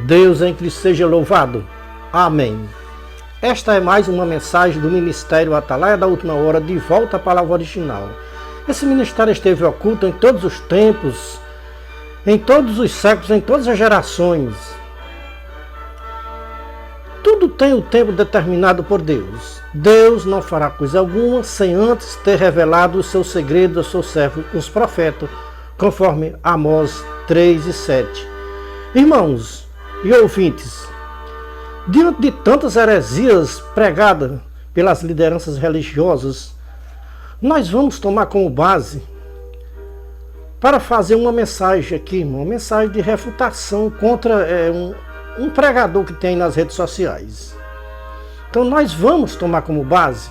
Deus em Cristo seja louvado. Amém. Esta é mais uma mensagem do Ministério Atalaia da Última Hora, de volta à palavra original. Esse ministério esteve oculto em todos os tempos, em todos os séculos, em todas as gerações. Tudo tem o tempo determinado por Deus. Deus não fará coisa alguma sem antes ter revelado os seus segredos aos seus servos, os profetas, conforme Amós 3:7. Irmãos e ouvintes, diante de tantas heresias pregadas pelas lideranças religiosas, nós vamos tomar como base para fazer uma mensagem aqui, uma mensagem de refutação contra um pregador que tem nas redes sociais. Então nós vamos tomar como base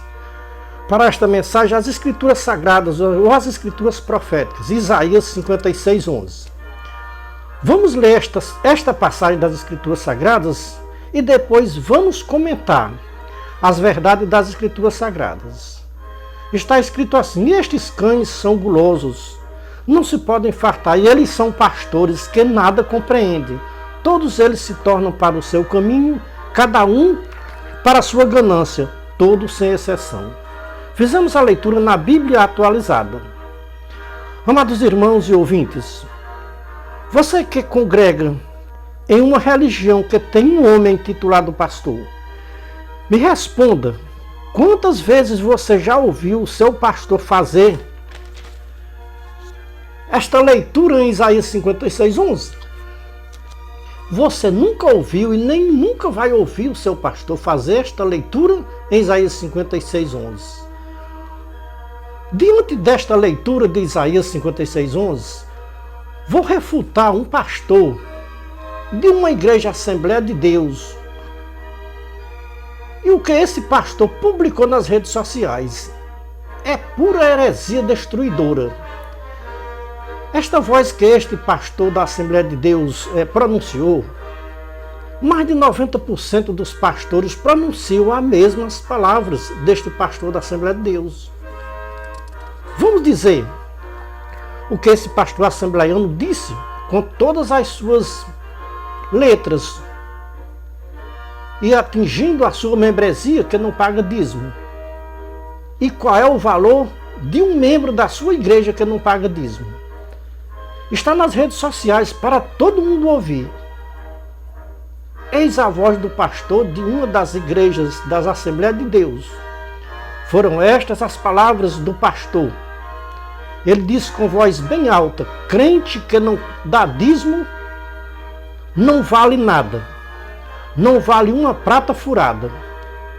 para esta mensagem as escrituras sagradas ou as escrituras proféticas, Isaías 56:11. Vamos ler esta passagem das escrituras sagradas e depois vamos comentar as verdades das escrituras sagradas. Está escrito assim: estes cães são gulosos, não se podem fartar, e eles são pastores que nada compreendem. Todos eles se tornam para o seu caminho, cada um para a sua ganância, todos sem exceção. Fizemos a leitura na Bíblia atualizada. Amados irmãos e ouvintes, você que congrega em uma religião que tem um homem intitulado pastor, me responda, quantas vezes você já ouviu o seu pastor fazer esta leitura em Isaías 56:11? Você nunca ouviu e nem nunca vai ouvir o seu pastor fazer esta leitura em Isaías 56:11. Diante desta leitura de Isaías 56:11, vou refutar um pastor de uma igreja Assembleia de Deus. E o que esse pastor publicou nas redes sociais é pura heresia destruidora. Esta voz que este pastor da Assembleia de Deus pronunciou, mais de 90% dos pastores pronunciam as mesmas palavras deste pastor da Assembleia de Deus. Vamos dizer o que esse pastor assembleiano disse com todas as suas letras e atingindo a sua membresia que não paga dízimo. E qual é o valor de um membro da sua igreja que não paga dízimo? Está nas redes sociais para todo mundo ouvir. Eis a voz do pastor de uma das igrejas das Assembleias de Deus. Foram estas as palavras do pastor. Ele disse com voz bem alta: crente que não dá dízimo não vale nada, não vale uma prata furada.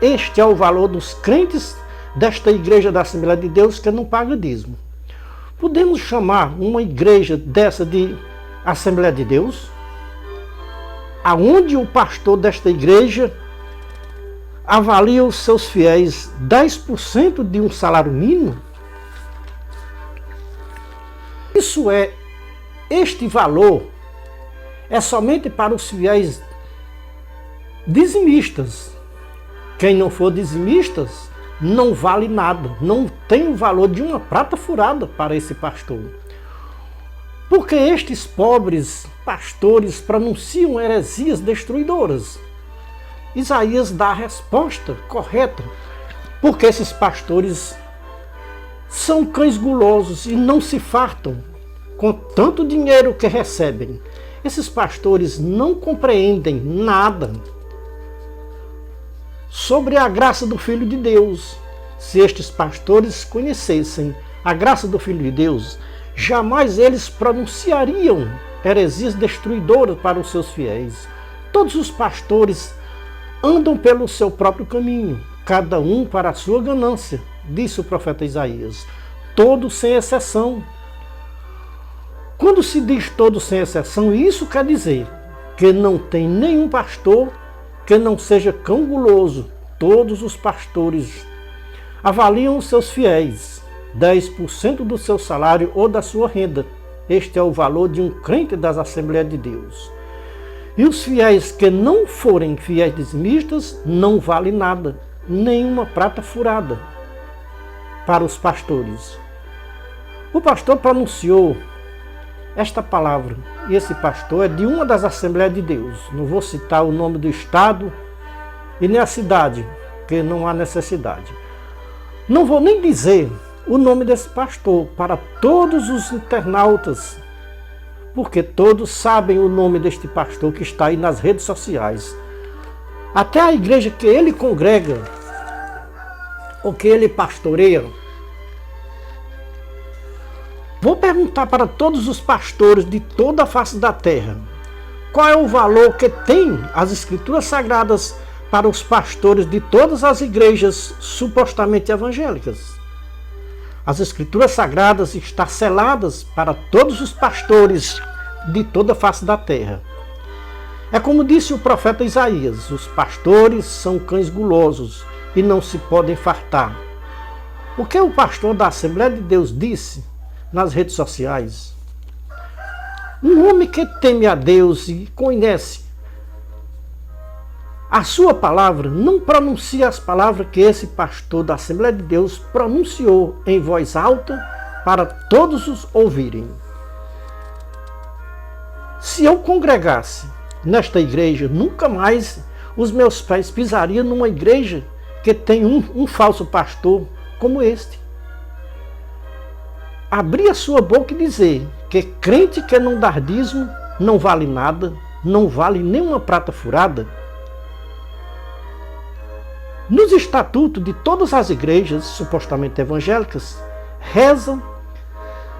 Este é o valor dos crentes desta igreja da Assembleia de Deus que não paga dízimo. Podemos chamar uma igreja dessa de Assembleia de Deus? Aonde o pastor desta igreja avalia os seus fiéis 10% de um salário mínimo? Este valor é somente para os fiéis dizimistas. Quem não for dizimistas não vale nada, não tem o valor de uma prata furada para esse pastor. Porque estes pobres pastores pronunciam heresias destruidoras. Isaías dá a resposta correta, porque esses pastores são cães gulosos e não se fartam com tanto dinheiro que recebem. Esses pastores não compreendem nada sobre a graça do Filho de Deus. Se estes pastores conhecessem a graça do Filho de Deus, jamais eles pronunciariam heresias destruidoras para os seus fiéis. Todos os pastores andam pelo seu próprio caminho, cada um para a sua ganância, disse o profeta Isaías. Todos sem exceção. Quando se diz todos sem exceção, isso quer dizer que não tem nenhum pastor que não seja cão guloso. Todos os pastores avaliam os seus fiéis 10% do seu salário ou da sua renda. Este é o valor de um crente das Assembleias de Deus. E os fiéis que não forem fiéis dizimistas não valem nada, nenhuma prata furada para os pastores. O pastor pronunciou esta palavra e esse pastor é de uma das Assembleias de Deus. Não vou citar o nome do estado e nem a cidade, porque não há necessidade. Não vou nem dizer o nome desse pastor para todos os internautas, porque todos sabem o nome deste pastor que está aí nas redes sociais. Até a igreja que ele congrega, ou que ele pastoreia. Vou perguntar para todos os pastores de toda a face da terra, qual é o valor que tem as Escrituras Sagradas para os pastores de todas as igrejas supostamente evangélicas. As Escrituras Sagradas estão seladas para todos os pastores de toda a face da terra. É como disse o profeta Isaías, os pastores são cães gulosos e não se podem fartar. O que o pastor da Assembleia de Deus disse nas redes sociais? Um homem que teme a Deus e conhece a sua palavra, não pronuncia as palavras que esse pastor da Assembleia de Deus pronunciou em voz alta para todos os ouvirem. Se eu congregasse nesta igreja, nunca mais os meus pés pisariam numa igreja que tem um falso pastor como este. Abrir a sua boca e dizer que crente que não dá dízimo não vale nada, não vale nem uma prata furada. Nos estatutos de todas as igrejas supostamente evangélicas, reza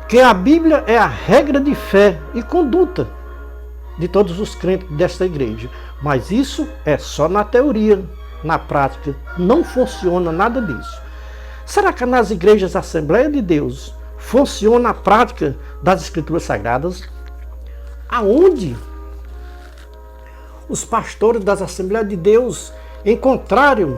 que a Bíblia é a regra de fé e conduta de todos os crentes desta igreja. Mas isso é só na teoria, na prática não funciona nada disso. Será que nas igrejas Assembleia de Deus funciona a prática das Escrituras Sagradas? Aonde os pastores das Assembleias de Deus encontraram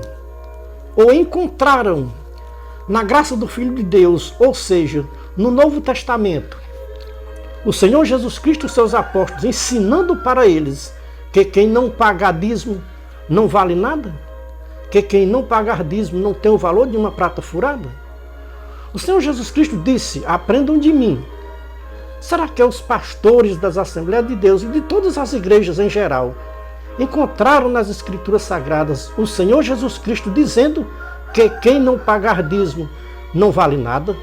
na graça do Filho de Deus, ou seja, no Novo Testamento, o Senhor Jesus Cristo e seus apóstolos ensinando para eles que quem não pagar dízimo não vale nada? Que quem não pagar dízimo não tem o valor de uma prata furada? O Senhor Jesus Cristo disse, aprendam de mim. Será que os pastores das Assembleias de Deus e de todas as igrejas em geral encontraram nas Escrituras Sagradas o Senhor Jesus Cristo dizendo que quem não pagar dízimo não vale nada?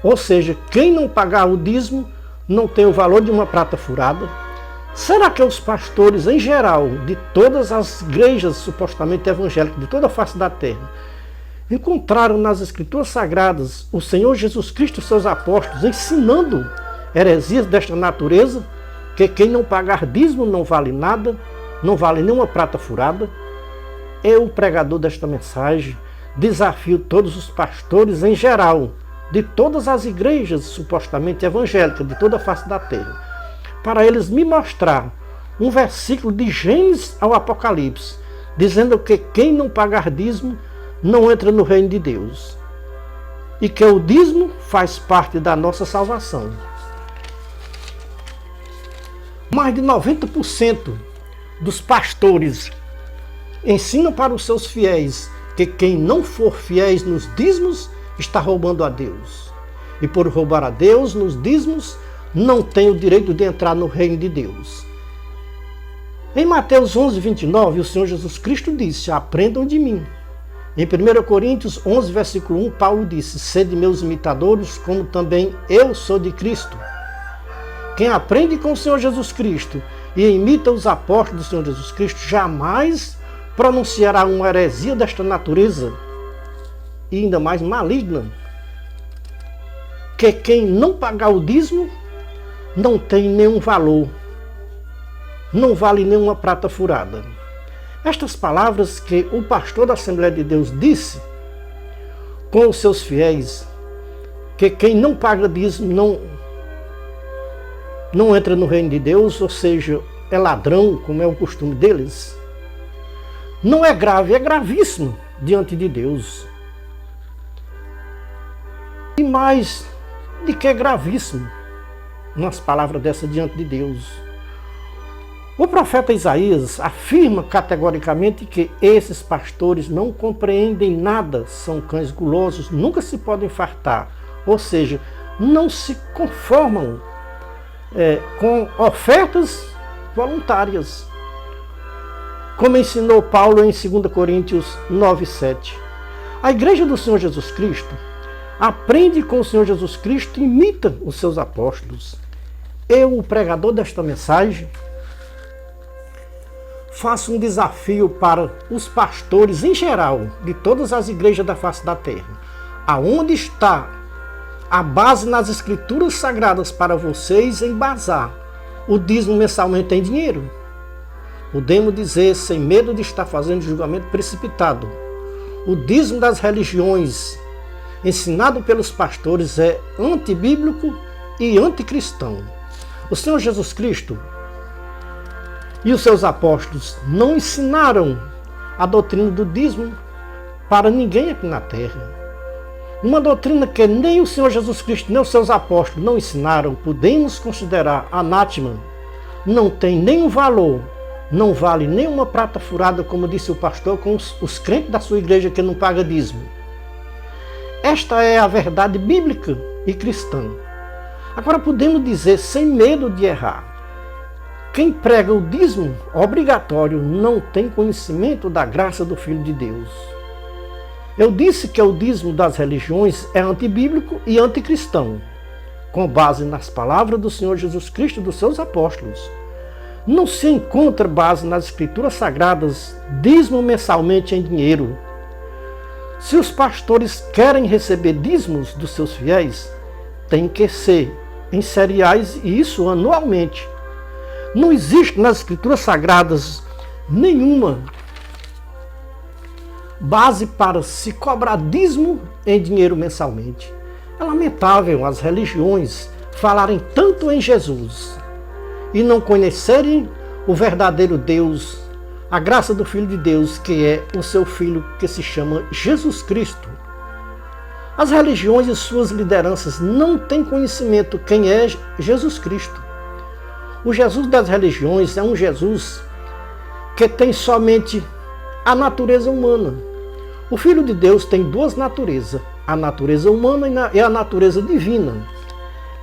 Ou seja, quem não pagar o dízimo não tem o valor de uma prata furada? Será que os pastores em geral de todas as igrejas supostamente evangélicas de toda a face da terra encontraram nas Escrituras Sagradas o Senhor Jesus Cristo e seus apóstolos ensinando heresias desta natureza? Que quem não pagar dízimo não vale nada, não vale nenhuma prata furada? Eu, o pregador desta mensagem, desafio todos os pastores em geral, de todas as igrejas supostamente evangélicas, de toda a face da terra, para eles me mostrar um versículo de Gênesis ao Apocalipse, dizendo que quem não pagar dízimo não entra no reino de Deus, e que o dízimo faz parte da nossa salvação. Mais de 90% dos pastores ensinam para os seus fiéis que quem não for fiéis nos dízimos está roubando a Deus. E por roubar a Deus nos dízimos, não tem o direito de entrar no reino de Deus. Em Mateus 11, 29, o Senhor Jesus Cristo disse, aprendam de mim. Em 1 Coríntios 11, versículo 1, Paulo disse, sede meus imitadores, como também eu sou de Cristo. Quem aprende com o Senhor Jesus Cristo e imita os apóstolos do Senhor Jesus Cristo, jamais pronunciará uma heresia desta natureza, e ainda mais maligna, que quem não pagar o dízimo não tem nenhum valor, não vale nenhuma prata furada. Estas palavras que o pastor da Assembleia de Deus disse com os seus fiéis, que quem não paga dízimo não entra no reino de Deus, ou seja, é ladrão, como é o costume deles, não é grave, é gravíssimo diante de Deus. E mais de que é gravíssimo umas palavras dessas diante de Deus. O profeta Isaías afirma categoricamente que esses pastores não compreendem nada, são cães gulosos, nunca se podem fartar, ou seja, não se conformam com ofertas voluntárias, como ensinou Paulo em 2 Coríntios 9:7. A igreja do Senhor Jesus Cristo aprende com o Senhor Jesus Cristo e imita os seus apóstolos. Eu, o pregador desta mensagem, faço um desafio para os pastores em geral, de todas as igrejas da face da terra. Aonde está a base nas escrituras sagradas para vocês embasar o dízimo mensalmente em dinheiro? Podemos dizer, sem medo de estar fazendo julgamento precipitado, o dízimo das religiões ensinado pelos pastores é antibíblico e anticristão. O Senhor Jesus Cristo e os seus apóstolos não ensinaram a doutrina do dízimo para ninguém aqui na terra. Uma doutrina que nem o Senhor Jesus Cristo nem os seus apóstolos não ensinaram, podemos considerar anátema, não tem nenhum valor, não vale nem uma prata furada, como disse o pastor, com os crentes da sua igreja que não pagam dízimo. Esta é a verdade bíblica e cristã. Agora podemos dizer, sem medo de errar, quem prega o dízimo obrigatório não tem conhecimento da graça do Filho de Deus. Eu disse que o dízimo das religiões é antibíblico e anticristão, com base nas palavras do Senhor Jesus Cristo e dos seus apóstolos. Não se encontra base nas escrituras sagradas dízimo mensalmente em dinheiro. Se os pastores querem receber dízimos dos seus fiéis, tem que ser em cereais, e isso anualmente. Não existe nas escrituras sagradas nenhuma base para se cobrar dízimo em dinheiro mensalmente. É lamentável as religiões falarem tanto em Jesus e não conhecerem o verdadeiro Deus, a graça do Filho de Deus, que é o seu Filho, que se chama Jesus Cristo. As religiões e suas lideranças não têm conhecimento quem é Jesus Cristo. O Jesus das religiões é um Jesus que tem somente a natureza humana. O Filho de Deus tem duas naturezas, a natureza humana e a natureza divina.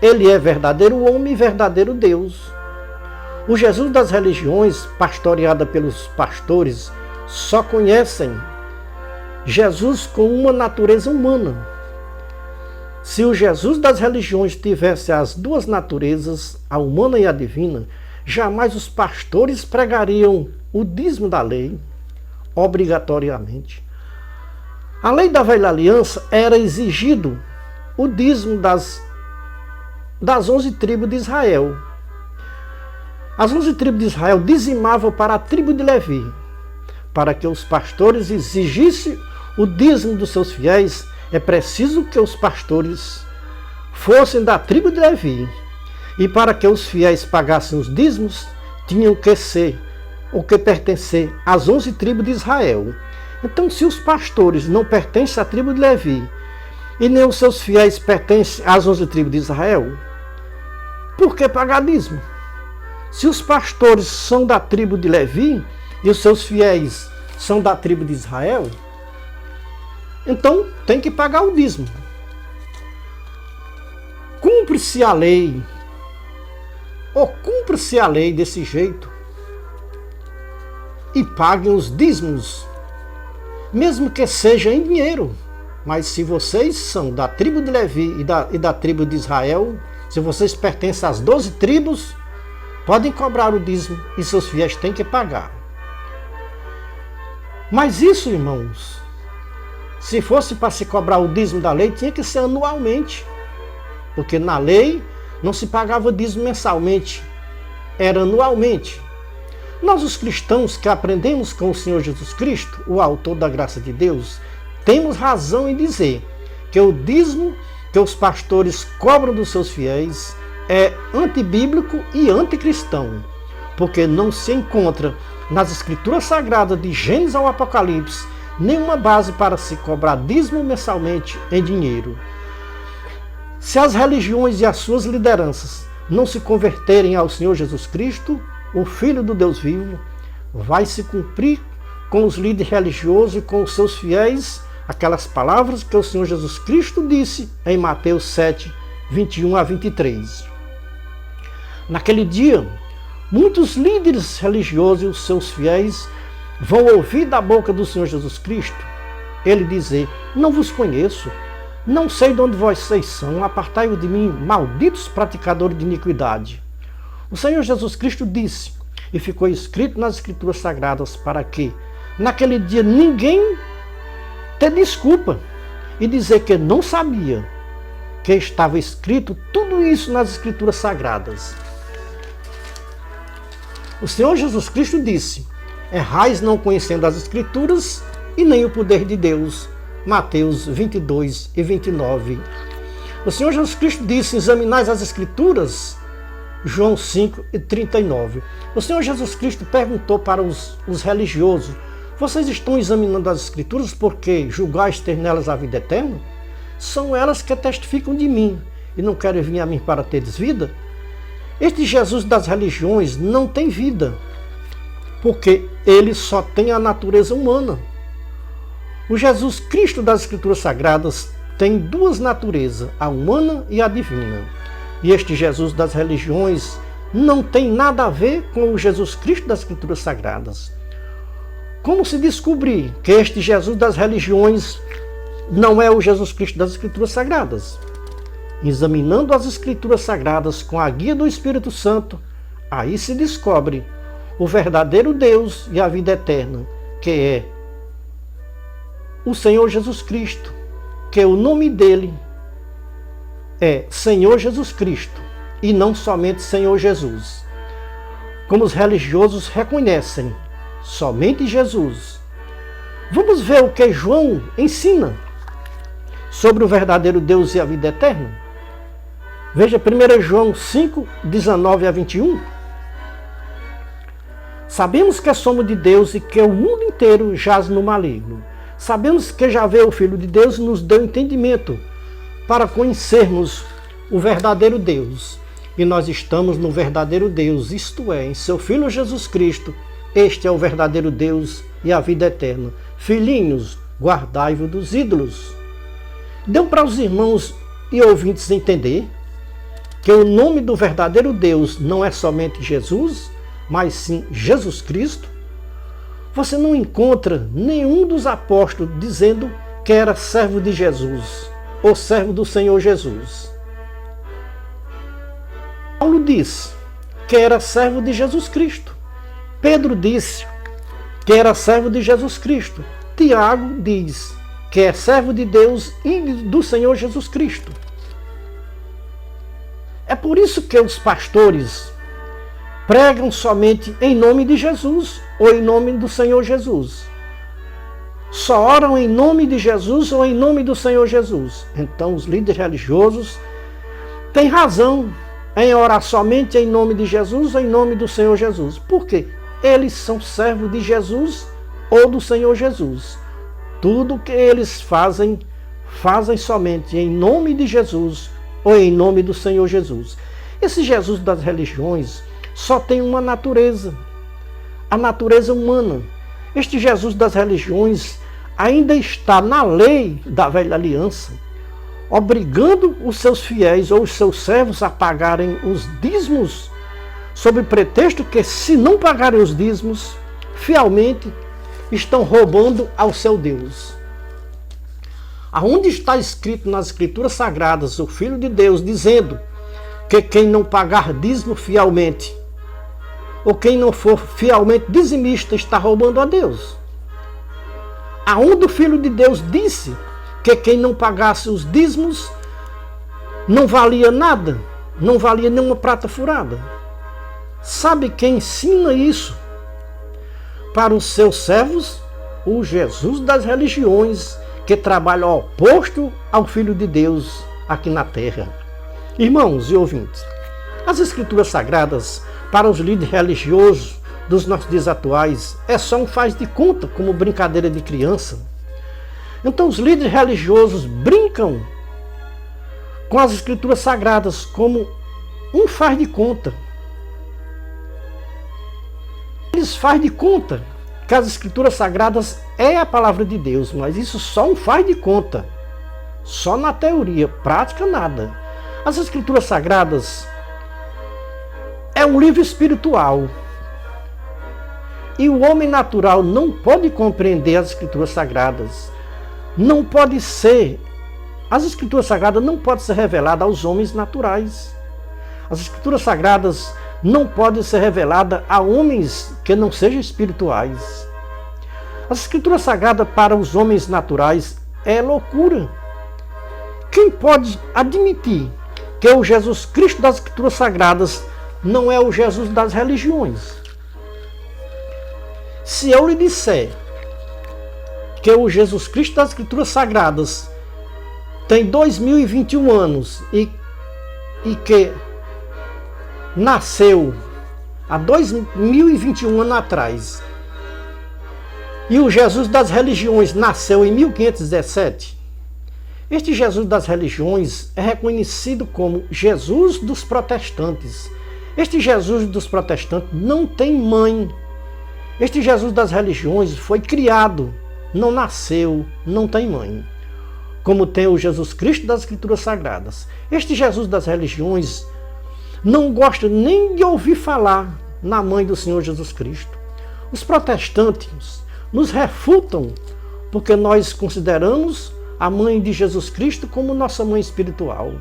Ele é verdadeiro homem e verdadeiro Deus. O Jesus das religiões, pastoreada pelos pastores, só conhecem Jesus com uma natureza humana. Se o Jesus das religiões tivesse as duas naturezas, a humana e a divina, jamais os pastores pregariam o dízimo da lei, obrigatoriamente. A lei da velha aliança era exigido o dízimo das 11 tribos de Israel. As 11 tribos de Israel dizimavam para a tribo de Levi. Para que os pastores exigissem o dízimo dos seus fiéis, é preciso que os pastores fossem da tribo de Levi. E para que os fiéis pagassem os dízimos, tinham que ser ou que pertencer às 11 tribos de Israel. Então, se os pastores não pertencem à tribo de Levi e nem os seus fiéis pertencem às 11 tribos de Israel, por que pagar dízimo? Se os pastores são da tribo de Levi e os seus fiéis são da tribo de Israel, então tem que pagar o dízimo. Cumpre-se a lei, ou cumpre-se a lei desse jeito, e paguem os dízimos, mesmo que seja em dinheiro. Mas se vocês são da tribo de Levi e da tribo de Israel, se vocês pertencem às 12 tribos, podem cobrar o dízimo e seus fiéis têm que pagar. Mas isso, irmãos, se fosse para se cobrar o dízimo da lei, tinha que ser anualmente. Porque na lei não se pagava dízimo mensalmente, era anualmente. Nós, os cristãos que aprendemos com o Senhor Jesus Cristo, o autor da graça de Deus, temos razão em dizer que o dízimo que os pastores cobram dos seus fiéis é antibíblico e anticristão, porque não se encontra nas escrituras sagradas de Gênesis ao Apocalipse nenhuma base para se cobrar dízimo mensalmente em dinheiro. Se as religiões e as suas lideranças não se converterem ao Senhor Jesus Cristo, o Filho do Deus vivo, vai se cumprir com os líderes religiosos e com os seus fiéis aquelas palavras que o Senhor Jesus Cristo disse em Mateus 7, 21 a 23. Naquele dia, muitos líderes religiosos e os seus fiéis vão ouvir da boca do Senhor Jesus Cristo ele dizer: não vos conheço, não sei de onde vocês são, apartai-vos de mim, malditos praticadores de iniquidade. O Senhor Jesus Cristo disse, e ficou escrito nas Escrituras Sagradas, para que naquele dia ninguém ter desculpa e dizer que não sabia que estava escrito tudo isso nas Escrituras Sagradas. O Senhor Jesus Cristo disse: errais não conhecendo as Escrituras e nem o poder de Deus. Mateus 22 e 29. O Senhor Jesus Cristo disse: examinais as Escrituras. João 5 e 39. O Senhor Jesus Cristo perguntou para os religiosos: vocês estão examinando as Escrituras porque julgais ter nelas a vida eterna? São elas que testificam de mim e não querem vir a mim para teres vida? Este Jesus das religiões não tem vida, porque ele só tem a natureza humana. O Jesus Cristo das Escrituras Sagradas tem duas naturezas, a humana e a divina. E este Jesus das religiões não tem nada a ver com o Jesus Cristo das Escrituras Sagradas. Como se descobrir que este Jesus das religiões não é o Jesus Cristo das Escrituras Sagradas? Examinando as Escrituras Sagradas com a guia do Espírito Santo, aí se descobre o verdadeiro Deus e a vida eterna, que é o Senhor Jesus Cristo, que o nome dele é Senhor Jesus Cristo e não somente Senhor Jesus. Como os religiosos reconhecem somente Jesus. Vamos ver o que João ensina sobre o verdadeiro Deus e a vida eterna? Veja 1 João 5, 19 a 21. Sabemos que somos de Deus e que o mundo inteiro jaz no maligno. Sabemos que já veio o Filho de Deus e nos deu entendimento para conhecermos o verdadeiro Deus. E nós estamos no verdadeiro Deus, isto é, em seu Filho Jesus Cristo. Este é o verdadeiro Deus e a vida eterna. Filhinhos, guardai-vos dos ídolos. Deu para os irmãos e ouvintes entender que o nome do verdadeiro Deus não é somente Jesus, mas sim Jesus Cristo? Você não encontra nenhum dos apóstolos dizendo que era servo de Jesus ou servo do Senhor Jesus. Paulo disse que era servo de Jesus Cristo. Pedro disse que era servo de Jesus Cristo. Tiago diz que é servo de Deus e do Senhor Jesus Cristo. É por isso que os pastores pregam somente em nome de Jesus ou em nome do Senhor Jesus. Só oram em nome de Jesus ou em nome do Senhor Jesus. Então os líderes religiosos têm razão em orar somente em nome de Jesus ou em nome do Senhor Jesus. Por quê? Eles são servos de Jesus ou do Senhor Jesus. Tudo que eles fazem somente em nome de Jesus ou em nome do Senhor Jesus. Esse Jesus das religiões só tem uma natureza, a natureza humana. Este Jesus das religiões ainda está na lei da velha aliança, obrigando os seus fiéis ou os seus servos a pagarem os dízimos, sob pretexto que, se não pagarem os dízimos, fielmente estão roubando ao seu Deus. Aonde está escrito nas Escrituras Sagradas o Filho de Deus dizendo que quem não pagar dízimo fielmente, ou quem não for fielmente dizimista, está roubando a Deus? Aonde o Filho de Deus disse que quem não pagasse os dízimos não valia nada, não valia nenhuma prata furada? Sabe quem ensina isso para os seus servos? O Jesus das religiões, que trabalha oposto ao Filho de Deus aqui na terra. Irmãos e ouvintes, as Escrituras Sagradas para os líderes religiosos dos nossos dias atuais é só um faz de conta, como brincadeira de criança. Então os líderes religiosos brincam com as Escrituras Sagradas como um faz de conta. Eles fazem de conta que as Escrituras Sagradas é a palavra de Deus, mas isso só um faz de conta. Só na teoria, prática nada. As Escrituras Sagradas é um livro espiritual. E o homem natural não pode compreender as Escrituras Sagradas. Não pode ser. As Escrituras Sagradas não podem ser reveladas aos homens naturais. As Escrituras Sagradas não podem ser reveladas a homens que não sejam espirituais. As Escrituras Sagradas para os homens naturais é loucura. Quem pode admitir que o Jesus Cristo das Escrituras Sagradas não é o Jesus das religiões? Se eu lhe disser que o Jesus Cristo das Escrituras Sagradas tem 2021 anos e que nasceu há 2021 anos atrás, e o Jesus das religiões nasceu em 1517, este Jesus das religiões é reconhecido como Jesus dos protestantes. Este Jesus dos protestantes não tem mãe. Este Jesus das religiões foi criado, não nasceu, não tem mãe. Como tem o Jesus Cristo das Escrituras Sagradas. Este Jesus das religiões não gosta nem de ouvir falar na mãe do Senhor Jesus Cristo. Os protestantes nos refutam porque nós consideramos a mãe de Jesus Cristo como nossa mãe espiritual.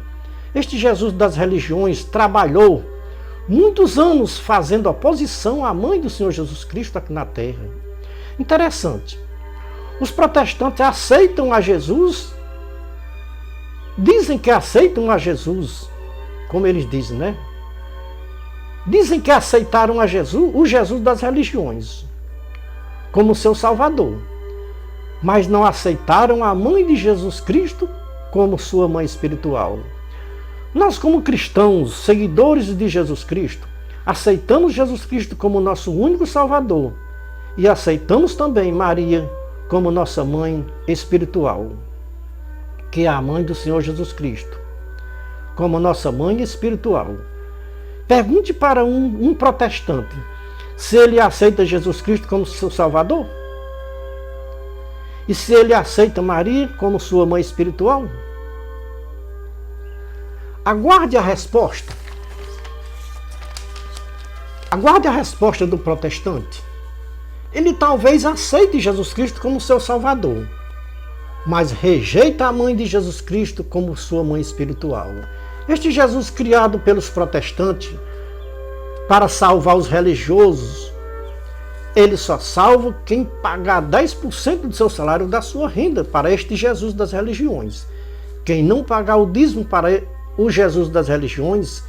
Este Jesus das religiões trabalhou muitos anos fazendo oposição à mãe do Senhor Jesus Cristo aqui na terra. Interessante. Os protestantes aceitam a Jesus, dizem que aceitam a Jesus, como eles dizem, né? Dizem que aceitaram a Jesus, o Jesus das religiões, como seu Salvador. Mas não aceitaram a mãe de Jesus Cristo como sua mãe espiritual. Nós, como cristãos, seguidores de Jesus Cristo, aceitamos Jesus Cristo como nosso único Salvador e aceitamos também Maria como nossa mãe espiritual, que é a mãe do Senhor Jesus Cristo, como nossa mãe espiritual. Pergunte para um protestante se ele aceita Jesus Cristo como seu Salvador e se ele aceita Maria como sua mãe espiritual. Aguarde a resposta. Aguarde a resposta do protestante. Ele talvez aceite Jesus Cristo como seu Salvador, mas rejeita a mãe de Jesus Cristo como sua mãe espiritual. Este Jesus criado pelos protestantes para salvar os religiosos, ele só salva quem pagar 10% do seu salário da sua renda para este Jesus das religiões. Quem não pagar o dízimo para o Jesus das religiões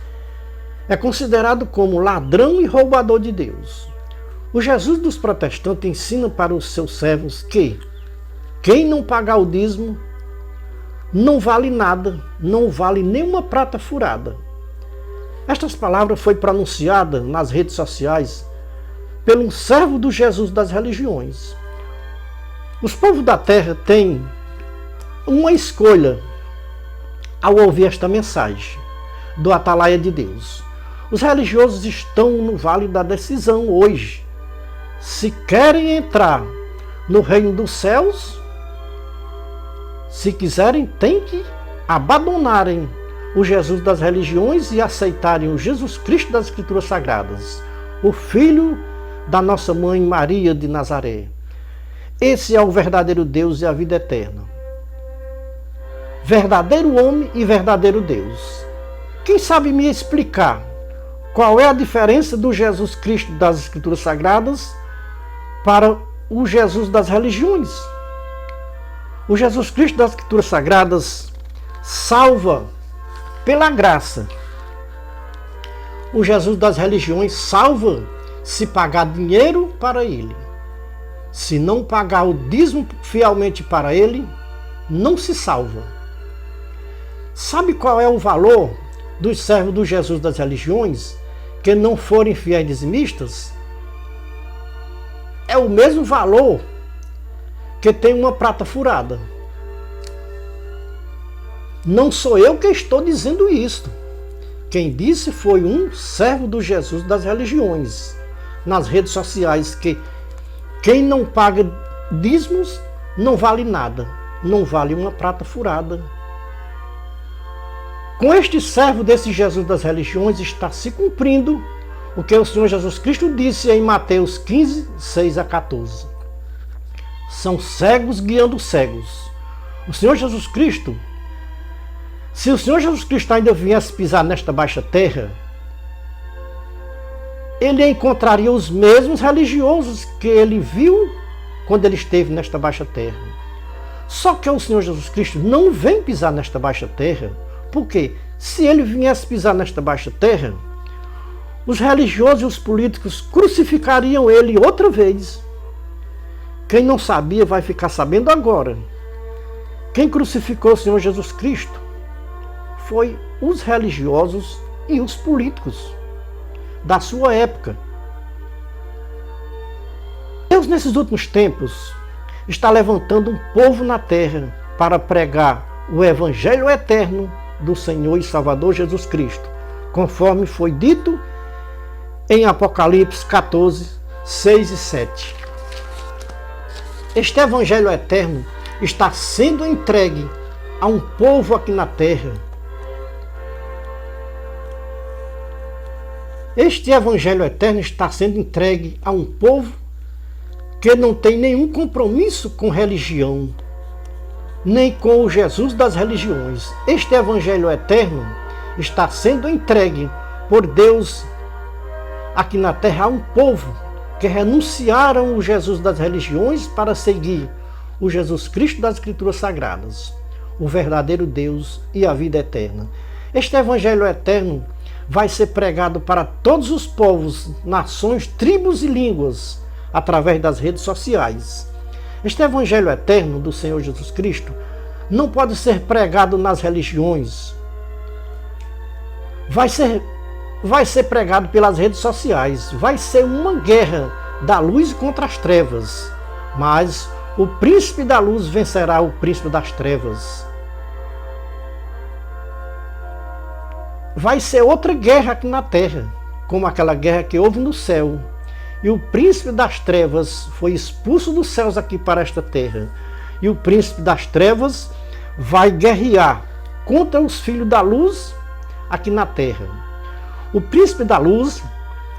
é considerado como ladrão e roubador de Deus. O Jesus dos protestantes ensina para os seus servos que quem não pagar o dízimo não vale nada, não vale nem uma prata furada. Estas palavras foram pronunciadas nas redes sociais por um servo do Jesus das religiões. Os povos da terra têm uma escolha ao ouvir esta mensagem do Atalaia de Deus. Os religiosos estão no vale da decisão hoje. Se querem entrar no reino dos céus, se quiserem, têm que abandonarem o Jesus das religiões e aceitarem o Jesus Cristo das Escrituras Sagradas, o Filho da nossa mãe Maria de Nazaré. Esse é o verdadeiro Deus e a vida eterna. Verdadeiro homem e verdadeiro Deus. Quem sabe me explicar qual é a diferença do Jesus Cristo das Escrituras Sagradas para o Jesus das religiões? O Jesus Cristo das Escrituras Sagradas salva pela graça. O Jesus das religiões salva se pagar dinheiro para ele. Se não pagar o dízimo fielmente para ele, não se salva. Sabe qual é o valor dos servos do Jesus das religiões que não forem fiéis dizimistas? É o mesmo valor que tem uma prata furada. Não sou eu que estou dizendo isso. Quem disse foi um servo do Jesus das religiões nas redes sociais, que quem não paga dízimos não vale nada, não vale uma prata furada. Com este servo desse Jesus das religiões está se cumprindo o que o Senhor Jesus Cristo disse em Mateus 15, 6 a 14. São cegos guiando cegos. O Senhor Jesus Cristo, se o Senhor Jesus Cristo ainda viesse pisar nesta baixa terra, ele encontraria os mesmos religiosos que ele viu quando ele esteve nesta baixa terra. Só que o Senhor Jesus Cristo não vem pisar nesta baixa terra, porque se ele viesse pisar nesta baixa terra, os religiosos e os políticos crucificariam ele outra vez. Quem não sabia vai ficar sabendo agora. Quem crucificou o Senhor Jesus Cristo foi os religiosos e os políticos da sua época. Deus, nesses últimos tempos, está levantando um povo na terra para pregar o Evangelho eterno do Senhor e Salvador Jesus Cristo, conforme foi dito em Apocalipse 14, 6 e 7. Este Evangelho eterno está sendo entregue a um povo aqui na terra. Este Evangelho eterno está sendo entregue a um povo que não tem nenhum compromisso com religião, nem com o Jesus das religiões. Este Evangelho eterno está sendo entregue por Deus aqui na terra a um povo que renunciaram o Jesus das religiões para seguir o Jesus Cristo das Escrituras Sagradas, o verdadeiro Deus e a vida eterna. Este Evangelho eterno vai ser pregado para todos os povos, nações, tribos e línguas, através das redes sociais. Este Evangelho eterno do Senhor Jesus Cristo não pode ser pregado nas religiões. Vai ser pregado pelas redes sociais. Vai ser uma guerra da luz contra as trevas. Mas o príncipe da luz vencerá o príncipe das trevas. Vai ser outra guerra aqui na terra, como aquela guerra que houve no céu. E o príncipe das trevas foi expulso dos céus aqui para esta terra. E o príncipe das trevas vai guerrear contra os filhos da luz aqui na terra. O príncipe da luz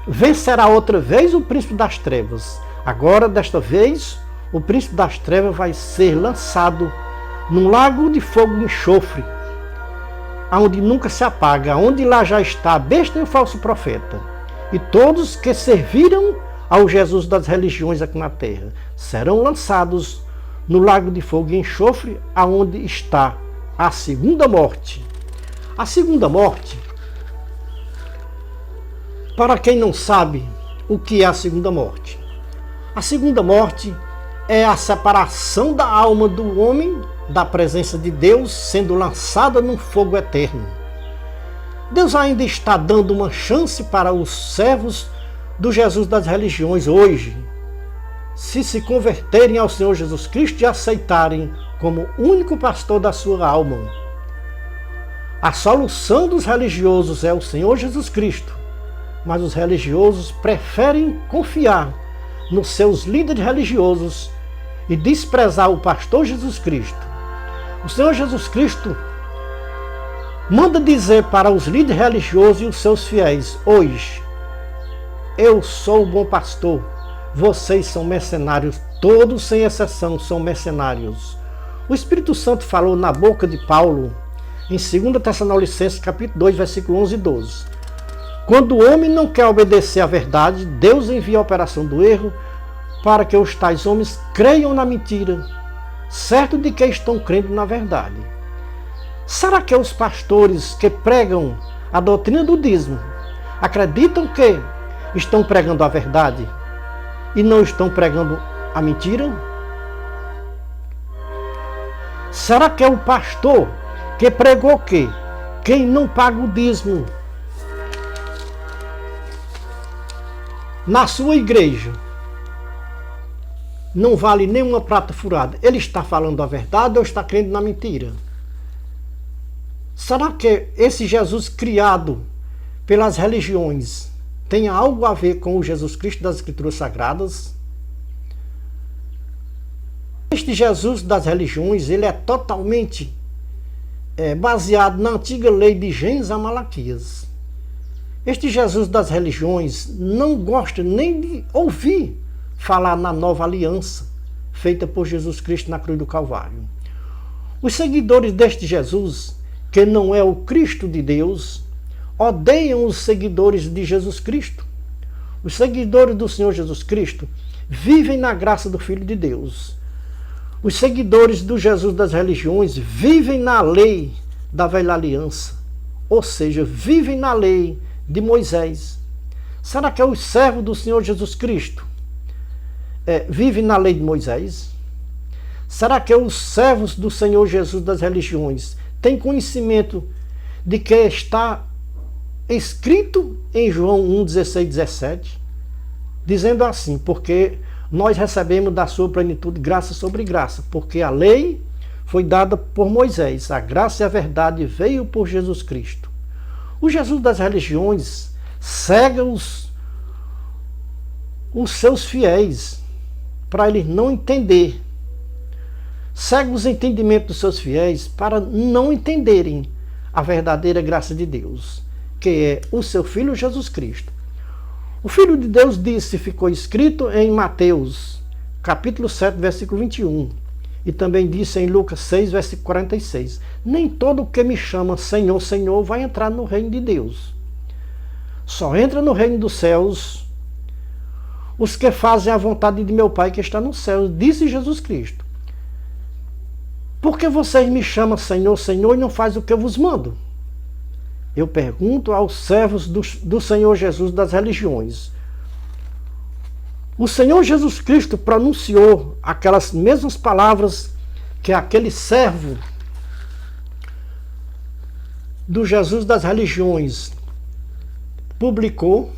vencerá outra vez o príncipe das trevas. Agora, desta vez, o príncipe das trevas vai ser lançado num lago de fogo e enxofre, onde nunca se apaga, onde lá já está a besta e o falso profeta. E todos que serviram ao Jesus das religiões aqui na terra serão lançados no lago de fogo e enxofre, aonde está a segunda morte. A segunda morte, para quem não sabe o que é a segunda morte. A segunda morte é a separação da alma do homem da presença de Deus, sendo lançada num fogo eterno. Deus ainda está dando uma chance para os servos do Jesus das religiões hoje, se converterem ao Senhor Jesus Cristo e aceitarem como único pastor da sua alma. A solução dos religiosos é o Senhor Jesus Cristo, mas os religiosos preferem confiar nos seus líderes religiosos e desprezar o pastor Jesus Cristo. O Senhor Jesus Cristo manda dizer para os líderes religiosos e os seus fiéis hoje: eu sou o bom pastor, vocês são mercenários, todos sem exceção são mercenários. O Espírito Santo falou na boca de Paulo em 2 Tessalonicenses capítulo 2, versículo 11 e 12. Quando o homem não quer obedecer à verdade, Deus envia a operação do erro para que os tais homens creiam na mentira, certo de que estão crendo na verdade. Será que os pastores que pregam a doutrina do dízimo acreditam que estão pregando a verdade e não estão pregando a mentira? Será que é o pastor que pregou que quem não paga o dízimo na sua igreja não vale nenhuma prata furada? Ele está falando a verdade ou está crendo na mentira? Será que esse Jesus criado pelas religiões tem algo a ver com o Jesus Cristo das Escrituras Sagradas? Este Jesus das religiões, ele é totalmente baseado na antiga lei de Gênesis a Malaquias. Este Jesus das religiões não gosta nem de ouvir falar na nova aliança feita por Jesus Cristo na cruz do Calvário. Os seguidores deste Jesus, que não é o Cristo de Deus, odeiam os seguidores de Jesus Cristo. Os seguidores do Senhor Jesus Cristo vivem na graça do Filho de Deus. Os seguidores do Jesus das religiões vivem na lei da velha aliança, ou seja, vivem na lei de Moisés. Será que os servos do Senhor Jesus Cristo vivem na lei de Moisés? Será que os servos do Senhor Jesus das religiões têm conhecimento de que está escrito em João 1, 16, 17? Dizendo assim, porque nós recebemos da sua plenitude graça sobre graça, porque a lei foi dada por Moisés, a graça e a verdade veio por Jesus Cristo. O Jesus das religiões cega os seus fiéis para eles não entender. Cega os entendimentos dos seus fiéis para não entenderem a verdadeira graça de Deus, que é o seu Filho Jesus Cristo. O Filho de Deus disse, ficou escrito em Mateus, capítulo 7, versículo 21. E também disse em Lucas 6, versículo 46. Nem todo o que me chama Senhor, Senhor vai entrar no reino de Deus. Só entra no reino dos céus os que fazem a vontade de meu Pai que está no céu, disse Jesus Cristo. Por que vocês me chamam Senhor, Senhor e não fazem o que eu vos mando? Eu pergunto aos servos do Senhor Jesus das religiões. O Senhor Jesus Cristo pronunciou aquelas mesmas palavras que aquele servo do Jesus das religiões publicou.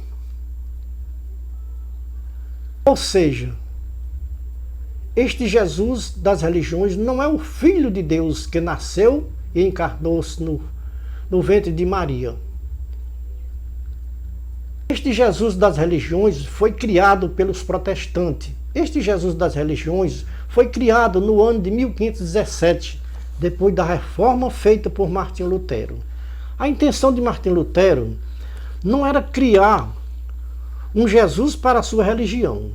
Ou seja, este Jesus das religiões não é o Filho de Deus que nasceu e encarnou-se no ventre de Maria. Este Jesus das religiões foi criado pelos protestantes. Este Jesus das religiões foi criado no ano de 1517, depois da reforma feita por Martinho Lutero. A intenção de Martinho Lutero não era criar um Jesus para a sua religião.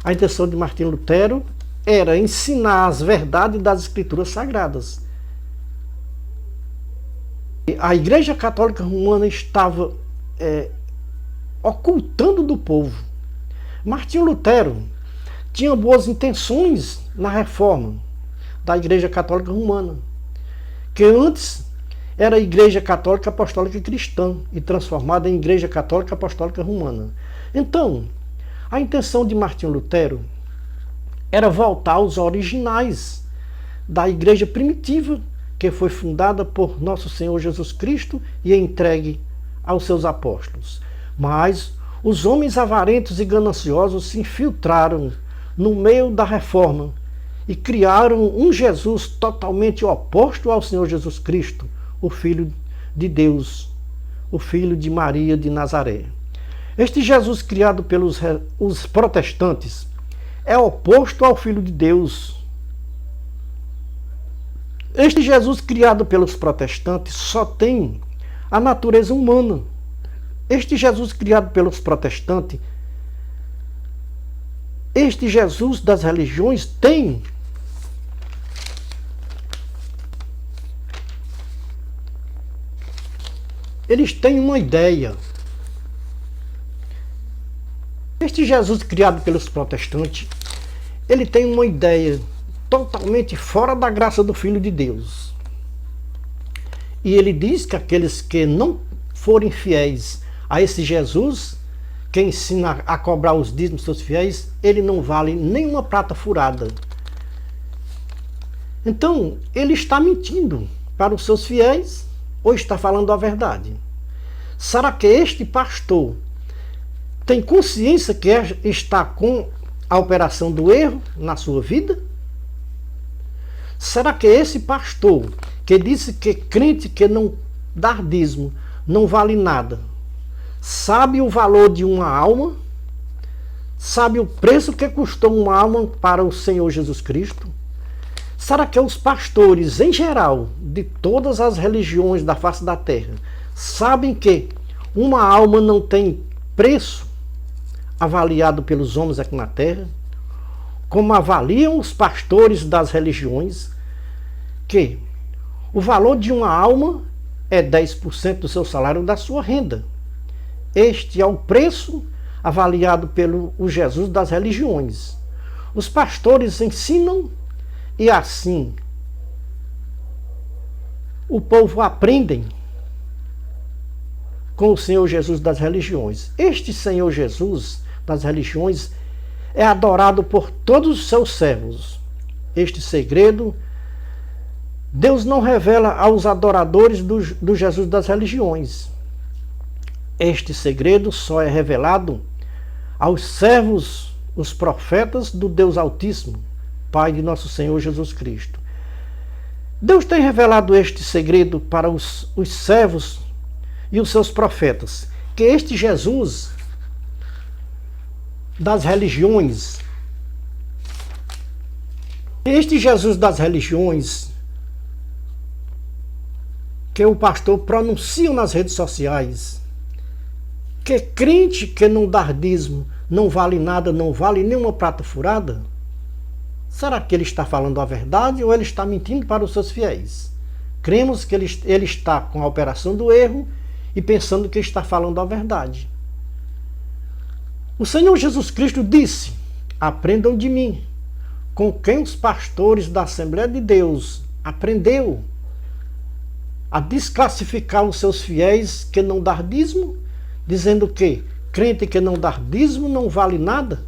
A intenção de Martinho Lutero era ensinar as verdades das Escrituras Sagradas. A Igreja Católica Romana estava ocultando do povo. Martinho Lutero tinha boas intenções na reforma da Igreja Católica Romana, que antes era a Igreja Católica Apostólica Cristã e transformada em Igreja Católica Apostólica Romana. Então, a intenção de Martinho Lutero era voltar aos originais da igreja primitiva, que foi fundada por nosso Senhor Jesus Cristo e entregue aos seus apóstolos. Mas os homens avarentos e gananciosos se infiltraram no meio da reforma e criaram um Jesus totalmente oposto ao Senhor Jesus Cristo, o Filho de Deus, o Filho de Maria de Nazaré. Este Jesus criado pelos os protestantes é oposto ao Filho de Deus. Este Jesus criado pelos protestantes só tem a natureza humana. Este Jesus criado pelos protestantes, este Jesus das religiões tem eles têm uma ideia. Este Jesus criado pelos protestantes, ele tem uma ideia totalmente fora da graça do Filho de Deus. E ele diz que aqueles que não forem fiéis a esse Jesus, que ensina a cobrar os dízimos dos seus fiéis, ele não vale nem uma prata furada. Então, ele está mentindo para os seus fiéis ou está falando a verdade? Será que este pastor tem consciência que está com a operação do erro na sua vida? Será que esse pastor que disse que crente que não dá dízimo não vale nada, sabe o valor de uma alma? Sabe o preço que custou uma alma para o Senhor Jesus Cristo? Será que os pastores, em geral, de todas as religiões da face da terra, sabem que Uma alma não tem preço avaliado pelos homens aqui na terra, como avaliam os pastores das religiões, que o valor de uma alma é 10% do seu salário da sua renda. Este é o preço avaliado pelo Jesus das religiões. Os pastores ensinam e assim o povo aprendem com o Senhor Jesus das religiões. Este Senhor Jesus das religiões é adorado por todos os seus servos. Este segredo Deus não revela aos adoradores do Jesus das religiões. Este segredo só é revelado aos servos, os profetas do Deus Altíssimo, Pai de nosso Senhor Jesus Cristo. Deus tem revelado este segredo para os servos e os seus profetas, que este Jesus das religiões, que o pastor pronuncia nas redes sociais, que crente que não dá dízimo não vale nada, não vale nenhuma prata furada? Será que ele está falando a verdade ou ele está mentindo para os seus fiéis? Cremos que ele está com a operação do erro e pensando que está falando a verdade. O Senhor Jesus Cristo disse: aprendam de mim, com quem os pastores da Assembleia de Deus aprendeu a desclassificar os seus fiéis que não dá dízimo, dizendo que crente que não dá dízimo não vale nada.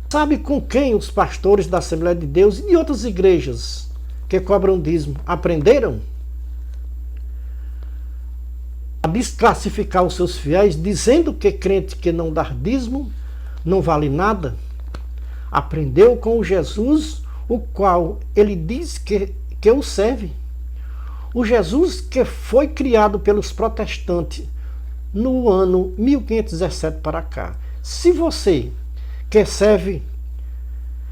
Sabe com quem os pastores da Assembleia de Deus e de outras igrejas que cobram dízimo aprenderam a desclassificar os seus fiéis, dizendo que crente que não dá dízimo não vale nada? Aprendeu com o Jesus, o qual ele diz que o serve. O Jesus que foi criado pelos protestantes no ano 1517 para cá. Se você que serve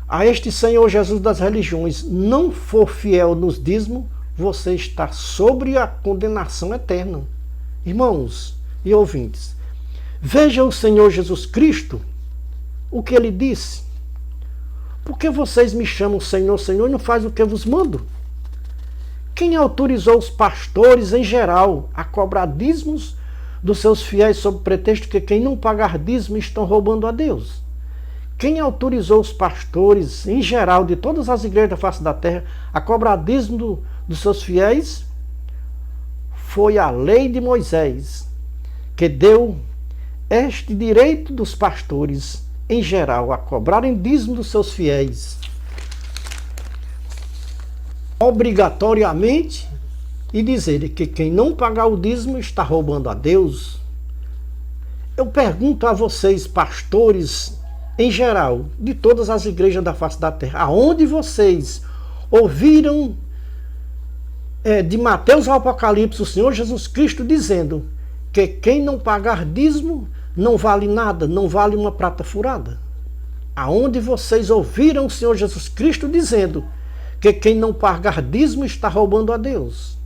a este Senhor Jesus das religiões não for fiel nos dízimos, você está sobre a condenação eterna. Irmãos e ouvintes, veja o Senhor Jesus Cristo, o que ele disse: por que vocês me chamam Senhor, Senhor, e não faz o que eu vos mando? Quem autorizou os pastores em geral a cobrar dízimos dos seus fiéis sob pretexto que quem não pagar dízimo estão roubando a Deus? Quem autorizou os pastores em geral de todas as igrejas da face da terra a cobrar dízimo dos seus fiéis? Foi a lei de Moisés que deu este direito dos pastores em geral a cobrarem dízimo dos seus fiéis obrigatoriamente e dizer que quem não pagar o dízimo está roubando a Deus. Eu pergunto a vocês, pastores em geral, de todas as igrejas da face da terra, aonde vocês ouviram de Mateus ao Apocalipse o Senhor Jesus Cristo dizendo que quem não pagar dízimo não vale nada, não vale uma prata furada? Aonde vocês ouviram o Senhor Jesus Cristo dizendo que quem não pagar dízimo está roubando a Deus?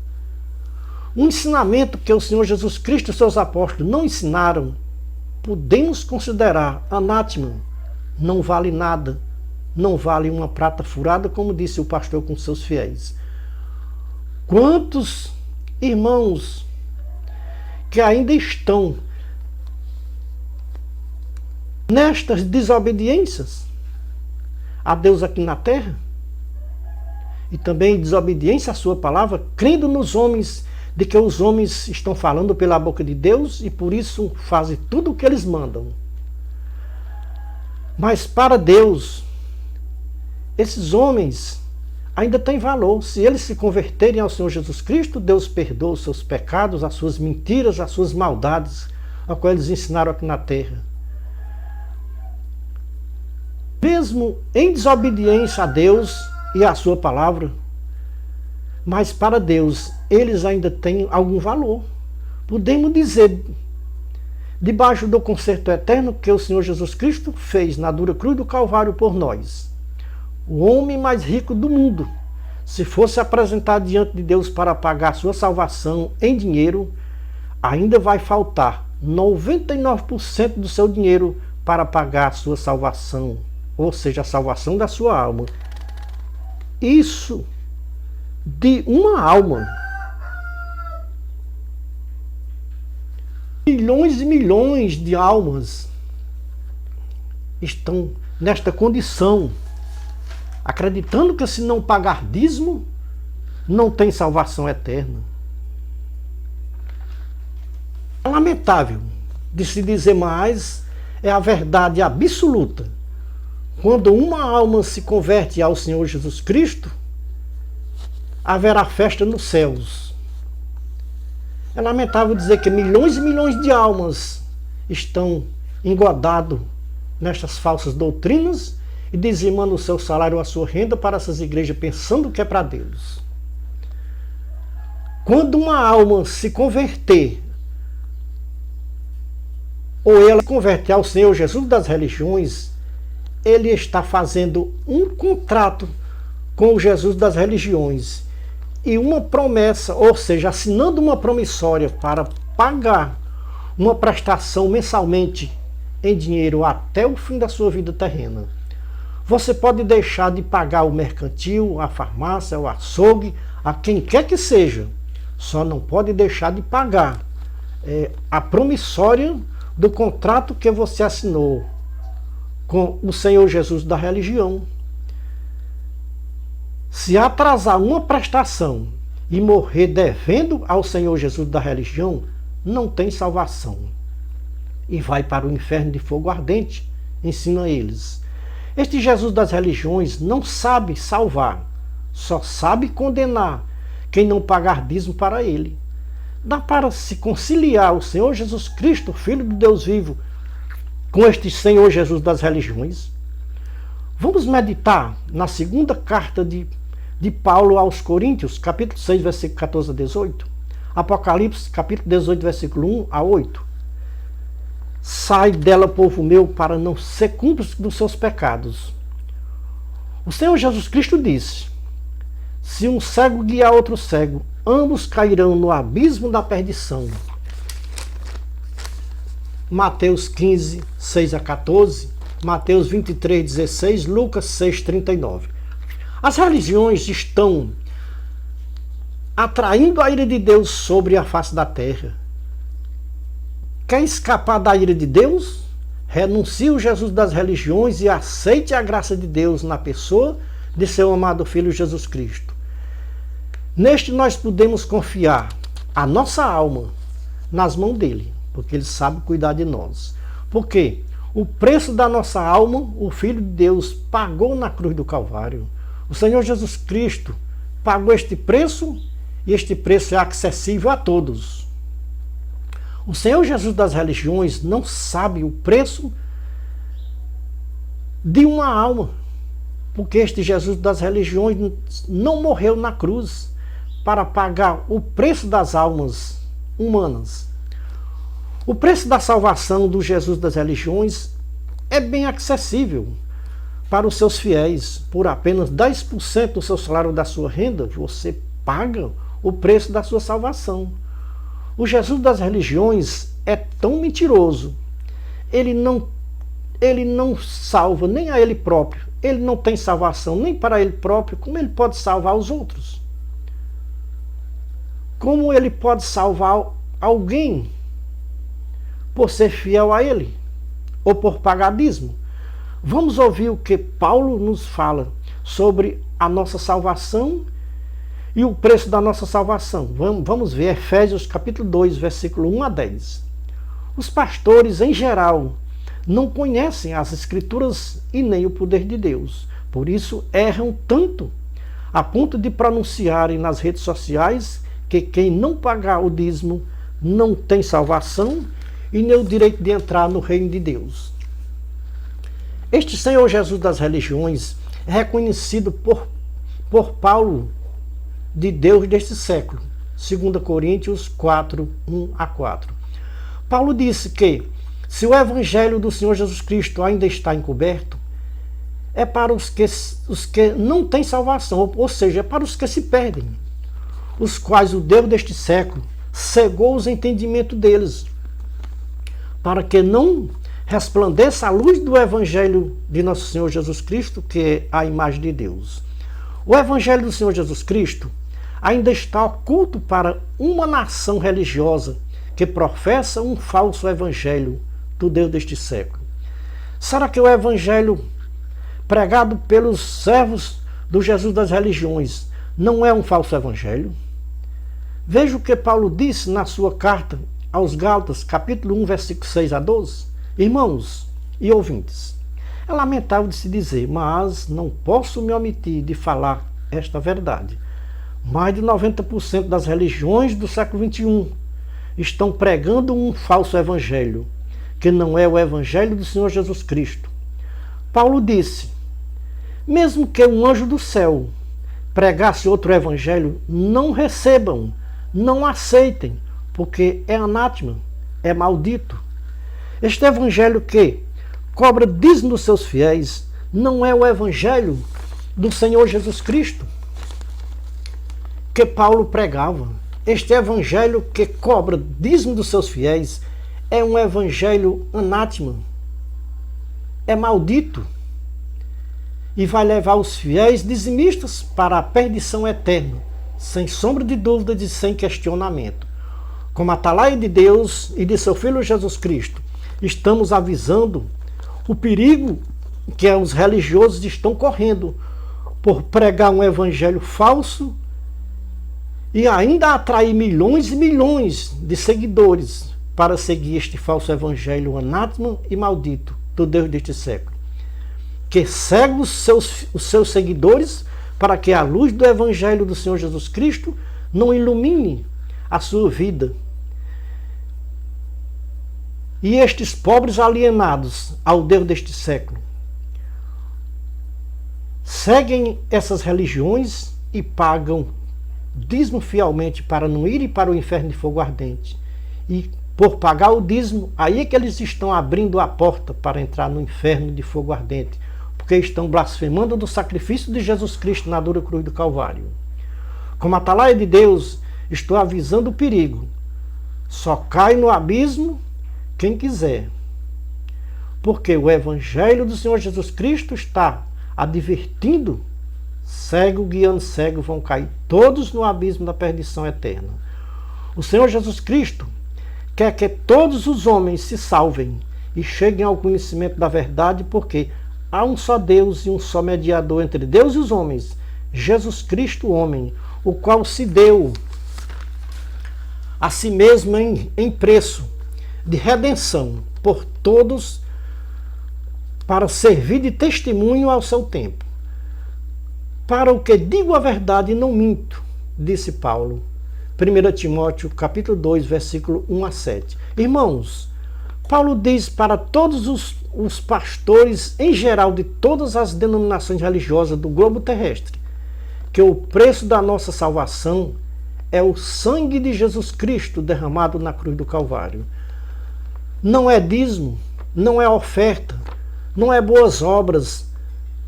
Um ensinamento que o Senhor Jesus Cristo e seus apóstolos não ensinaram, podemos considerar anátema, não vale nada, não vale uma prata furada, como disse o pastor com seus fiéis. Quantos irmãos que ainda estão nestas desobediências a Deus aqui na terra, e também desobediência à sua palavra, crendo nos homens, de que os homens estão falando pela boca de Deus e por isso fazem tudo o que eles mandam. Mas para Deus, esses homens ainda têm valor. Se eles se converterem ao Senhor Jesus Cristo, Deus perdoa os seus pecados, as suas mentiras, as suas maldades, a qual eles ensinaram aqui na terra. Mesmo em desobediência a Deus e à sua palavra, mas para Deus eles ainda têm algum valor. Podemos dizer, debaixo do concerto eterno que o Senhor Jesus Cristo fez na dura cruz do Calvário por nós, o homem mais rico do mundo, se fosse apresentado diante de Deus para pagar sua salvação em dinheiro, ainda vai faltar 99% do seu dinheiro para pagar a sua salvação, ou seja, a salvação da sua alma. Isso de uma alma. Milhões e milhões de almas estão nesta condição, acreditando que se não pagar dízimo, não tem salvação eterna. É lamentável de se dizer, mais é a verdade absoluta. Quando uma alma se converte ao Senhor Jesus Cristo, haverá festa nos céus. É lamentável dizer que milhões e milhões de almas estão engodados nestas falsas doutrinas e dizimando o seu salário ou a sua renda para essas igrejas, pensando que é para Deus. Quando uma alma se converter, ou ela se converter ao Senhor Jesus das religiões, ele está fazendo um contrato com o Jesus das religiões e uma promessa, ou seja, assinando uma promissória para pagar uma prestação mensalmente em dinheiro até o fim da sua vida terrena. Você pode deixar de pagar o mercantil, a farmácia, o açougue, a quem quer que seja, só não pode deixar de pagar a promissória do contrato que você assinou com o Senhor Jesus da religião. Se atrasar uma prestação e morrer devendo ao Senhor Jesus da religião, não tem salvação e vai para o inferno de fogo ardente, ensina eles. Este Jesus das religiões não sabe salvar, só sabe condenar quem não pagar dízimo para ele. Dá para se conciliar o Senhor Jesus Cristo, Filho do Deus vivo, com este Senhor Jesus das religiões? Vamos meditar na segunda carta de Paulo aos Coríntios, capítulo 6, versículo 14 a 18. Apocalipse, capítulo 18, versículo 1 a 8. Sai dela, povo meu, para não ser cúmplice dos seus pecados. O Senhor Jesus Cristo disse: se um cego guiar outro cego, ambos cairão no abismo da perdição. Mateus 15, 6 a 14, Mateus 23, 16, Lucas 6, 39. As religiões estão atraindo a ira de Deus sobre a face da terra. Quer escapar da ira de Deus? Renuncie o Jesus das religiões e aceite a graça de Deus na pessoa de seu amado Filho Jesus Cristo. Neste nós podemos confiar a nossa alma nas mãos dele, porque ele sabe cuidar de nós. Porque o preço da nossa alma, o Filho de Deus pagou na cruz do Calvário. O Senhor Jesus Cristo pagou este preço e este preço é acessível a todos. O Senhor Jesus das religiões não sabe o preço de uma alma, porque este Jesus das religiões não morreu na cruz para pagar o preço das almas humanas. O preço da salvação do Jesus das religiões é bem acessível para os seus fiéis. Por apenas 10% do seu salário, da sua renda, você paga o preço da sua salvação. O Jesus das religiões é tão mentiroso. Ele não salva nem a ele próprio. Ele não tem salvação nem para ele próprio. Como ele pode salvar os outros? Como ele pode salvar alguém por ser fiel a ele? Ou por pagar dízimo? Vamos ouvir o que Paulo nos fala sobre a nossa salvação e o preço da nossa salvação. Vamos ver Efésios capítulo 2, versículo 1 a 10. Os pastores, em geral, não conhecem as Escrituras e nem o poder de Deus. Por isso erram tanto, a ponto de pronunciarem nas redes sociais que quem não pagar o dízimo não tem salvação e nem o direito de entrar no reino de Deus. Este Senhor Jesus das religiões é reconhecido por Paulo de Deus deste século, 2 Coríntios 4, 1 a 4. Paulo disse que, se o evangelho do Senhor Jesus Cristo ainda está encoberto, é para os que não têm salvação, ou seja, é para os que se perdem, os quais o Deus deste século, cegou os entendimentos deles, para que não resplandeça a luz do Evangelho de Nosso Senhor Jesus Cristo, que é a imagem de Deus. O Evangelho do Senhor Jesus Cristo ainda está oculto para uma nação religiosa que professa um falso evangelho do Deus deste século. Será que o evangelho pregado pelos servos do Jesus das religiões não é um falso evangelho? Veja o que Paulo disse na sua carta aos Gálatas, capítulo 1, versículo 6 a 12. Irmãos e ouvintes, é lamentável de se dizer, mas não posso me omitir de falar esta verdade. Mais de 90% das religiões do século XXI estão pregando um falso evangelho, que não é o evangelho do Senhor Jesus Cristo. Paulo disse, mesmo que um anjo do céu pregasse outro evangelho, não recebam, não aceitem, porque é anátema, é maldito. Este evangelho que cobra dízimo dos seus fiéis não é o evangelho do Senhor Jesus Cristo que Paulo pregava. Este evangelho que cobra dízimo dos seus fiéis é um evangelho anátema, é maldito e vai levar os fiéis dizimistas para a perdição eterna, sem sombra de dúvida e sem questionamento. Como atalaia de Deus e de seu Filho Jesus Cristo, estamos avisando o perigo que os religiosos estão correndo por pregar um evangelho falso e ainda atrair milhões e milhões de seguidores para seguir este falso evangelho anátema e maldito do Deus deste século, que cega os seus seguidores para que a luz do evangelho do Senhor Jesus Cristo não ilumine a sua vida. E estes pobres alienados ao Deus deste século seguem essas religiões e pagam dízimo fielmente para não irem para o inferno de fogo ardente. E por pagar o dízimo, aí é que eles estão abrindo a porta para entrar no inferno de fogo ardente, porque estão blasfemando do sacrifício de Jesus Cristo na dura cruz do Calvário. Como atalaia de Deus, estou avisando o perigo. Só cai no abismo quem quiser. Porque o evangelho do Senhor Jesus Cristo está advertindo: cego guiando cego, vão cair todos no abismo da perdição eterna. O Senhor Jesus Cristo quer que todos os homens se salvem e cheguem ao conhecimento da verdade, porque há um só Deus e um só mediador entre Deus e os homens, Jesus Cristo, homem, o qual se deu a si mesmo em preço de redenção por todos, para servir de testemunho ao seu tempo. Para o que digo a verdade, não minto, disse Paulo. 1 Timóteo, capítulo 2, versículo 1 a 7. Irmãos, Paulo diz para todos os pastores, em geral, de todas as denominações religiosas do globo terrestre, que o preço da nossa salvação é o sangue de Jesus Cristo derramado na cruz do Calvário. Não é dízimo, não é oferta, não é boas obras,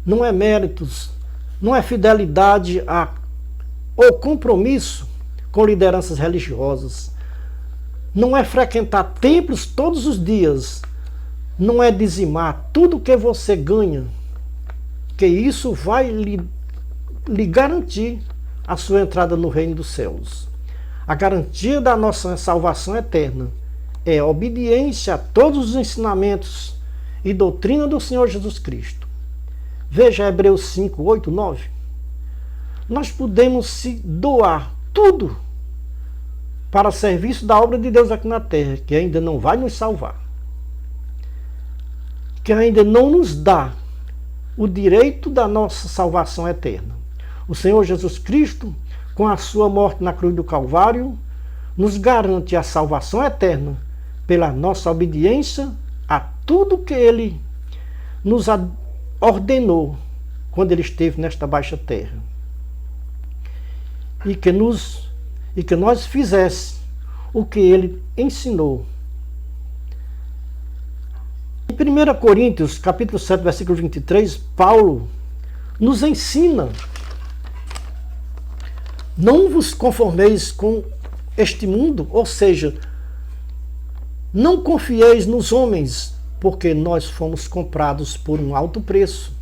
não é méritos, não é fidelidade ou compromisso com lideranças religiosas, não é frequentar templos todos os dias, não é dizimar tudo que você ganha, que isso vai lhe garantir a sua entrada no reino dos céus. A garantia da nossa salvação eterna é a obediência a todos os ensinamentos e doutrina do Senhor Jesus Cristo. Veja Hebreus 5, 8, 9. Nós podemos se doar tudo para serviço da obra de Deus aqui na terra, que ainda não vai nos salvar, que ainda não nos dá o direito da nossa salvação eterna. O Senhor Jesus Cristo, com a sua morte na cruz do Calvário, nos garante a salvação eterna pela nossa obediência a tudo que Ele nos ordenou quando Ele esteve nesta baixa terra. E que nós fizesse o que Ele ensinou. Em 1 Coríntios, capítulo 7, versículo 23, Paulo nos ensina: não vos conformeis com este mundo, ou seja, não confieis nos homens, porque nós fomos comprados por um alto preço.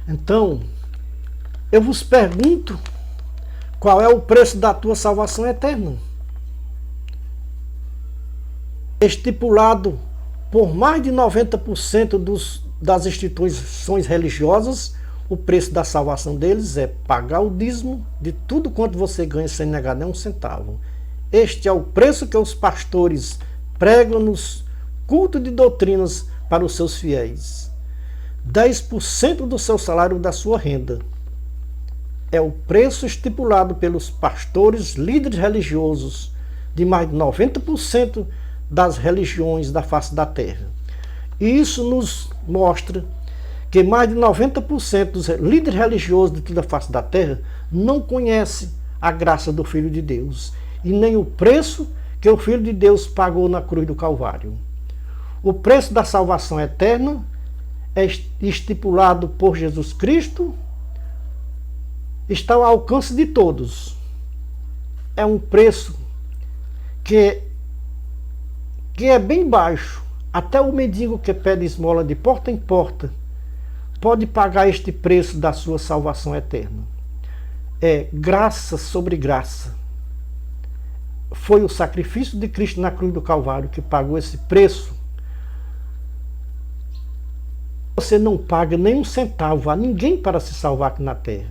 Então, eu vos pergunto, qual é o preço da tua salvação eterna? Estipulado por mais de 90% das instituições religiosas, o preço da salvação deles é pagar o dízimo de tudo quanto você ganha sem negar nem um centavo. Este é o preço que os pastores pregam nos cultos de doutrinas para os seus fiéis. 10% do seu salário, da sua renda. É o preço estipulado pelos pastores, líderes religiosos de mais de 90% das religiões da face da terra. E isso nos mostra que mais de 90% dos líderes religiosos de toda a face da terra não conhecem a graça do Filho de Deus e nem o preço que o Filho de Deus pagou na cruz do Calvário. O preço da salvação eterna é estipulado por Jesus Cristo, está ao alcance de todos. É um preço que é bem baixo. Até o mendigo que pede esmola de porta em porta pode pagar este preço da sua salvação eterna. É graça sobre graça. Foi o sacrifício de Cristo na cruz do Calvário que pagou esse preço. Você não paga nem um centavo a ninguém para se salvar aqui na terra.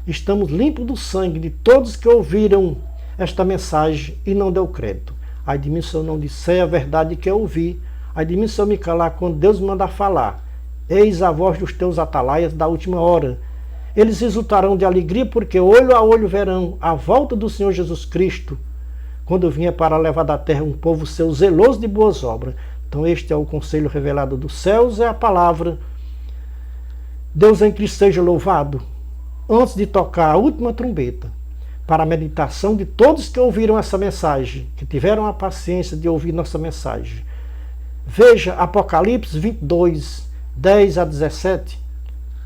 Estamos limpos do sangue de todos que ouviram esta mensagem e não deu crédito. Ai de mim se eu não disser a verdade que eu ouvi. Ai de mim se eu me calar quando Deus me manda falar. Eis a voz dos teus atalaias da última hora. Eles exultarão de alegria porque olho a olho verão a volta do Senhor Jesus Cristo, quando vinha para levar da terra um povo seu zeloso de boas obras. Então este é o conselho revelado dos céus, é a palavra. Deus em Cristo seja louvado. Antes de tocar a última trombeta, para a meditação de todos que ouviram essa mensagem, que tiveram a paciência de ouvir nossa mensagem. Veja Apocalipse 22, 10 a 17.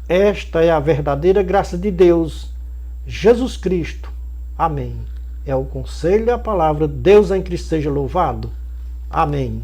Esta é a verdadeira graça de Deus, Jesus Cristo. Amém. É o conselho e a palavra. Deus em Cristo seja louvado. Amém.